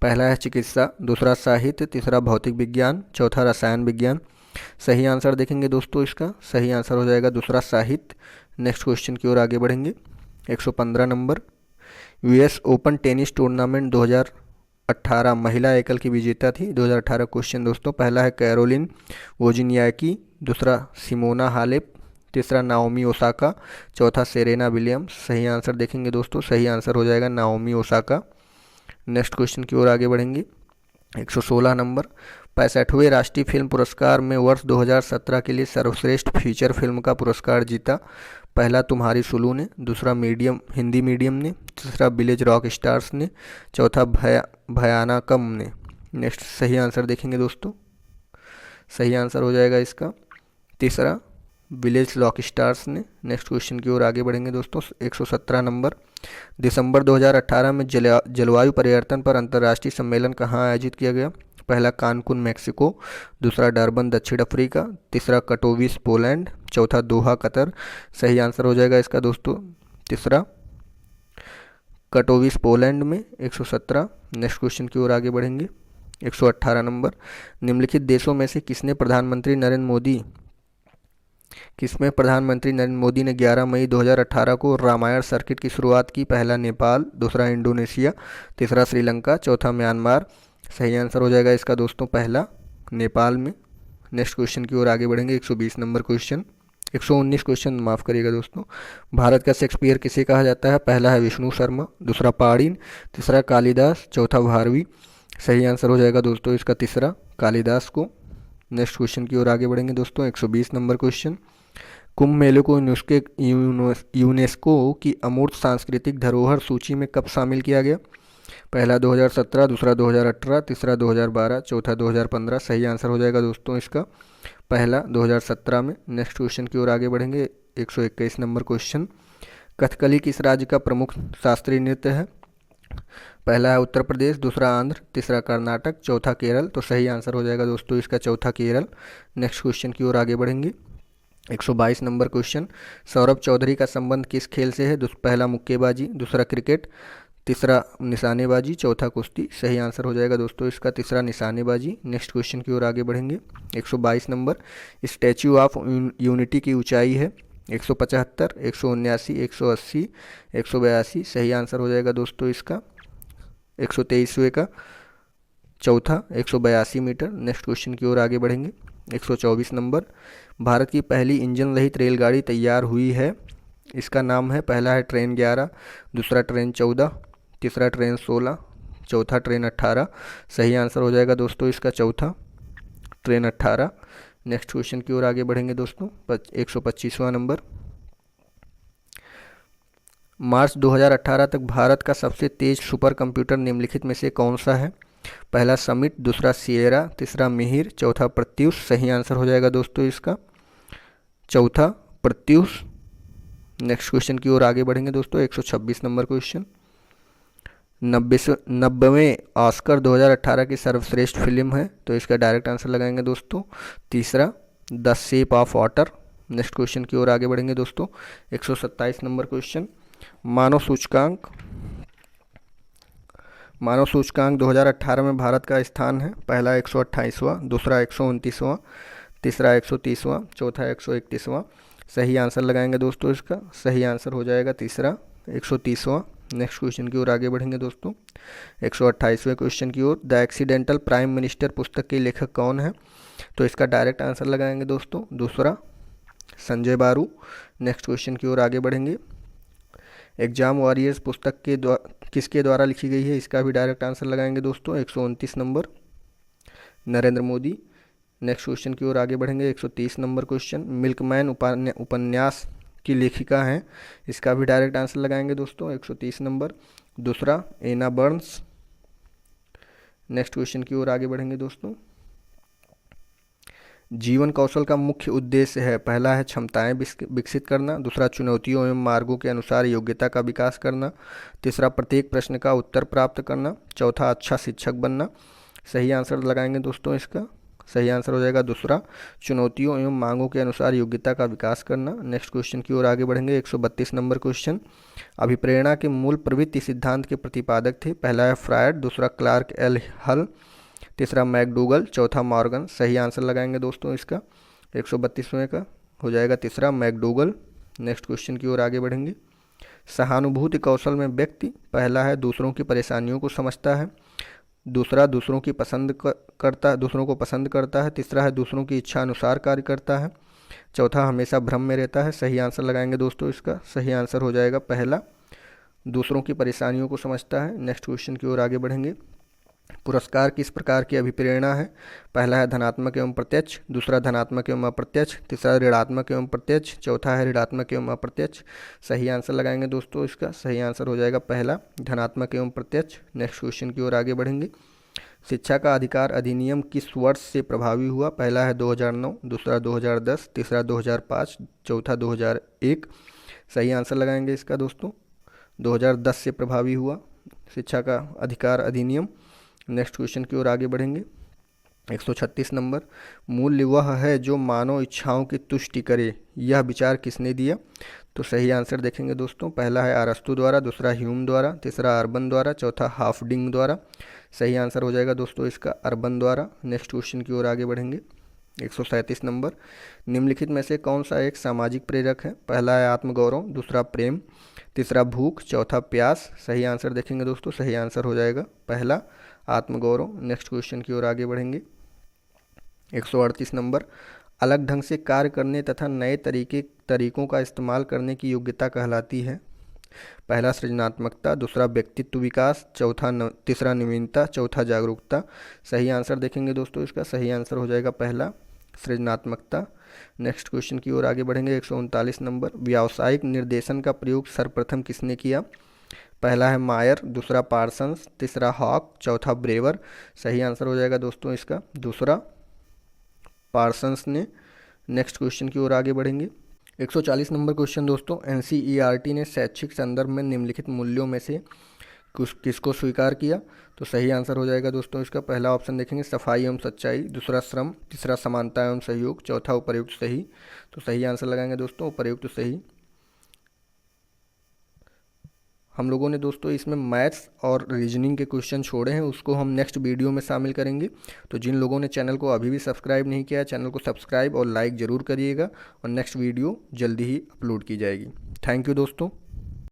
पहला है चिकित्सा, दूसरा साहित्य, तीसरा भौतिक विज्ञान, चौथा रसायन विज्ञान। सही आंसर देखेंगे दोस्तों इसका, सही आंसर हो जाएगा दूसरा, साहित्य। नेक्स्ट क्वेश्चन की ओर आगे बढ़ेंगे। 115 number, US open tennis tournament 2018 महिला एकल की विजेता थी। 2018 क्वेश्चन दोस्तों, पहला है कैरोलिन वोजिनियाकी, दूसरा सिमोना हालेप, तीसरा नाओमी ओसाका, चौथा सेरेना विलियम्स। सही आंसर देखेंगे दोस्तों, सही आंसर हो जाएगा नाओमी ओसाका। नेक्स्ट क्वेश्चन की ओर आगे बढ़ेंगे। 116 नंबर, 65वें राष्ट्रीय फिल्म पुरस्कार में वर्ष 2017 के लिए सर्वश्रेष्ठ फीचर फिल्म का पुरस्कार जीता। पहला तुम्हारी सुलू ने, दूसरा मीडियम हिंदी मीडियम ने, तीसरा विलेज रॉक स्टार्स ने, चौथा भयानकम ने। नेक्स्ट सही आंसर देखेंगे दोस्तों, सही आंसर हो जाएगा इसका तीसरा, विलेज रॉक स्टार्स ने। नेक्स्ट क्वेश्चन की ओर आगे बढ़ेंगे दोस्तों। 117 नंबर, दिसंबर 2018 में जलवायु परिवर्तन पर अंतर्राष्ट्रीय सम्मेलन कहाँ आयोजित किया गया? पहला कानकुन मैक्सिको, दूसरा डरबन दक्षिण अफ्रीका, तीसरा कटोविस पोलैंड, चौथा दोहा कतर। सही आंसर हो जाएगा इसका दोस्तों तीसरा, कटोविस पोलैंड में। 117। नेक्स्ट क्वेश्चन की ओर आगे बढ़ेंगे। 118 नंबर, निम्नलिखित देशों में से किसमें प्रधानमंत्री नरेंद्र मोदी ने 11 मई 2018 को रामायण सर्किट की शुरुआत की? पहला नेपाल, दूसरा इंडोनेशिया, तीसरा श्रीलंका, चौथा म्यांमार। सही आंसर हो जाएगा इसका दोस्तों पहला, नेपाल में। नेक्स्ट क्वेश्चन की ओर आगे बढ़ेंगे। 120 नंबर क्वेश्चन, 119 क्वेश्चन माफ़ करिएगा दोस्तों। भारत का शेक्सपियर किसे कहा जाता है? पहला है विष्णु शर्मा, दूसरा पाणिनि, तीसरा कालिदास, चौथा भारवी। सही आंसर हो जाएगा दोस्तों इसका तीसरा, कालिदास को। नेक्स्ट क्वेश्चन की ओर आगे बढ़ेंगे दोस्तों। 120 नंबर क्वेश्चन, कुंभ मेले को यूनेस्को की अमूर्त सांस्कृतिक धरोहर सूची में कब शामिल किया गया? पहला 2017, दूसरा 2018, तीसरा 2012, चौथा 2015। सही आंसर हो जाएगा दोस्तों इसका पहला, 2017 में। नेक्स्ट क्वेश्चन की ओर आगे बढ़ेंगे। 121 नंबर क्वेश्चन, कथकली किस राज्य का प्रमुख शास्त्रीय नृत्य है? पहला है उत्तर प्रदेश, दूसरा आंध्र, तीसरा कर्नाटक, चौथा केरल। तो सही आंसर हो जाएगा दोस्तों इसका चौथा, केरल। नेक्स्ट क्वेश्चन की ओर आगे बढ़ेंगे। 122 नंबर क्वेश्चन, सौरभ चौधरी का संबंध किस खेल से है? पहला मुक्केबाजी, दूसरा क्रिकेट, तीसरा निशानेबाजी, चौथा कुश्ती। सही आंसर हो जाएगा दोस्तों इसका तीसरा, निशानेबाजी। नेक्स्ट क्वेश्चन की ओर आगे बढ़ेंगे। 122 नंबर, स्टैच्यू ऑफ यूनिटी की ऊंचाई है 175, 179, 180, 182। सही आंसर हो जाएगा दोस्तों इसका 123वें का चौथा, 182 मीटर। नेक्स्ट क्वेश्चन की ओर आगे बढ़ेंगे। 124 नंबर, भारत की पहली इंजन रहित रेलगाड़ी तैयार हुई है, इसका नाम है? पहला है ट्रेन 11, दूसरा ट्रेन 14, तीसरा ट्रेन 16, चौथा ट्रेन 18। सही आंसर हो जाएगा दोस्तों इसका चौथा, ट्रेन 18। नेक्स्ट क्वेश्चन की ओर आगे बढ़ेंगे दोस्तों। 125वां नंबर, मार्च 2018 तक भारत का सबसे तेज सुपर कंप्यूटर निम्नलिखित में से कौन सा है? पहला समिट, दूसरा सिएरा, तीसरा मिहिर, चौथा प्रत्यूष। सही आंसर हो जाएगा दोस्तों इसका चौथा, प्रत्यूष। नेक्स्ट क्वेश्चन की ओर आगे बढ़ेंगे दोस्तों। 126 नंबर क्वेश्चन, 90वें ऑस्कर 2018 की सर्वश्रेष्ठ फिल्म है, तो इसका डायरेक्ट आंसर लगाएंगे दोस्तों तीसरा, the shape of water. Next question की ओर आगे बढ़ेंगे दोस्तों। 127 नंबर क्वेश्चन, मानव सूचकांक 2018 में भारत का स्थान है? पहला 128वां, दूसरा 129वां, तीसरा 130वां, चौथा 131वां। सही आंसर लगाएंगे दोस्तों इसका, सही आंसर हो जाएगा तीसरा 130वां। नेक्स्ट क्वेश्चन की ओर आगे बढ़ेंगे दोस्तों, 128वें क्वेश्चन की ओर। द एक्सीडेंटल प्राइम मिनिस्टर पुस्तक के लेखक कौन है? तो इसका डायरेक्ट आंसर लगाएंगे दोस्तों दूसरा, संजय बारू। नेक्स्ट क्वेश्चन की ओर आगे बढ़ेंगे, एग्जाम वॉरियर्स पुस्तक के किसके द्वारा लिखी गई है? इसका भी डायरेक्ट आंसर लगाएंगे दोस्तों, 129 number, Narendra Modi. Next question की ओर आगे बढ़ेंगे, 130 नंबर क्वेश्चन। मिल्कमैन उपन्यास की लेखिका हैं, इसका भी डायरेक्ट आंसर लगाएंगे दोस्तों, 130 नंबर, दूसरा एना बर्न्स। नेक्स्ट क्वेश्चन की ओर आगे बढ़ेंगे दोस्तों, जीवन कौशल का मुख्य उद्देश्य है, पहला है क्षमताएं विकसित करना, दूसरा चुनौतियों एवं मार्गों के अनुसार योग्यता का विकास करना, तीसरा प्रत्येक प्रश्न का उत्तर प्राप्त करना, चौथा अच्छा शिक्षक बनना। सही आंसर लगाएंगे दोस्तों इसका, सही आंसर हो जाएगा दूसरा, चुनौतियों एवं मांगों के अनुसार योग्यता का विकास करना। नेक्स्ट क्वेश्चन की ओर आगे बढ़ेंगे, 132 नंबर क्वेश्चन। अभिप्रेरणा के मूल प्रवृत्ति सिद्धांत के प्रतिपादक थे, पहला है फ्रायड, दूसरा क्लार्क एल हल, तीसरा मैकडूगल, चौथा मॉर्गन। सही आंसर लगाएंगे दोस्तों इसका, 132वें का हो जाएगा तीसरा मैकडूगल। नेक्स्ट क्वेश्चन की ओर आगे बढ़ेंगे, सहानुभूति कौशल में व्यक्ति पहला है दूसरों की परेशानियों को समझता है, दूसरा दूसरों को पसंद करता है, तीसरा है दूसरों की इच्छा अनुसार कार्य करता है, चौथा हमेशा भ्रम में रहता है। सही आंसर लगाएंगे दोस्तों इसका, सही आंसर हो जाएगा पहला, दूसरों की परेशानियों को समझता है। नेक्स्ट क्वेश्चन की ओर आगे बढ़ेंगे, पुरस्कार किस प्रकार की अभिप्रेरणा है? पहला है धनात्मक एवं प्रत्यक्ष, दूसरा धनात्मक एवं अप्रत्यक्ष, तीसरा ऋणात्मक एवं प्रत्यक्ष, चौथा है ऋणात्मक एवं अप्रत्यक्ष। सही आंसर लगाएंगे दोस्तों इसका, सही आंसर हो जाएगा पहला, धनात्मक एवं प्रत्यक्ष। नेक्स्ट क्वेश्चन की ओर आगे बढ़ेंगे, शिक्षा का अधिकार अधिनियम किस वर्ष से प्रभावी हुआ? पहला है 2009, दूसरा 2010, तीसरा 2005, चौथा 2001। सही आंसर लगाएंगे इसका दोस्तों, 2010 से प्रभावी हुआ शिक्षा का अधिकार अधिनियम। नेक्स्ट क्वेश्चन की ओर आगे बढ़ेंगे, 136 नंबर, मूल्य वह है जो मानव इच्छाओं की तुष्टि करे, यह विचार किसने दिया? तो सही आंसर देखेंगे दोस्तों, पहला है अरस्तु द्वारा, दूसरा ह्यूम द्वारा, तीसरा अर्बन द्वारा, चौथा हाफडिंग द्वारा। सही आंसर हो जाएगा दोस्तों इसका अर्बन द्वारा। नेक्स्ट क्वेश्चन की ओर आगे बढ़ेंगे, 137 नंबर, निम्नलिखित में से कौन सा एक सामाजिक प्रेरक है? पहला है आत्मगौरव, दूसरा प्रेम, तीसरा भूख, चौथा प्यास। सही आंसर देखेंगे दोस्तों, सही आंसर हो जाएगा पहला आत्मगौरव। नेक्स्ट क्वेश्चन की ओर आगे बढ़ेंगे, 138 नंबर, अलग ढंग से कार्य करने तथा नए तरीकों का इस्तेमाल करने की योग्यता कहलाती है। पहला सृजनात्मकता, दूसरा व्यक्तित्व विकास, तीसरा नवीनता, चौथा जागरूकता। सही आंसर देखेंगे दोस्तों इसका, सही आंसर हो जाएगा पहला सृजनात्मकता। नेक्स्ट क्वेश्चन की ओर आगे बढ़ेंगे, 139 नंबर, व्यावसायिक निर्देशन का प्रयोग सर्वप्रथम किसने किया? पहला है मायर, दूसरा पार्सन्स, तीसरा हॉक, चौथा ब्रेवर। सही आंसर हो जाएगा दोस्तों इसका दूसरा, पार्सन्स ने। नेक्स्ट क्वेश्चन की ओर आगे बढ़ेंगे, 140 नंबर क्वेश्चन दोस्तों, एनसीईआरटी ने शैक्षिक संदर्भ में निम्नलिखित मूल्यों में से किसको स्वीकार किया? तो सही आंसर हो जाएगा दोस्तों इसका, पहला ऑप्शन देखेंगे सफाई एवं सच्चाई, दूसरा श्रम, तीसरा समानता एवं सहयोग, चौथा उपर्युक्त सही। तो सही आंसर लगाएंगे दोस्तों उपर्युक्त सही। हम लोगों ने दोस्तों इसमें मैथ्स और रीजनिंग के क्वेश्चन छोड़े हैं, उसको हम नेक्स्ट वीडियो में शामिल करेंगे। तो जिन लोगों ने चैनल को अभी भी सब्सक्राइब नहीं किया है, चैनल को सब्सक्राइब और लाइक ज़रूर करिएगा, और नेक्स्ट वीडियो जल्दी ही अपलोड की जाएगी। थैंक यू दोस्तों।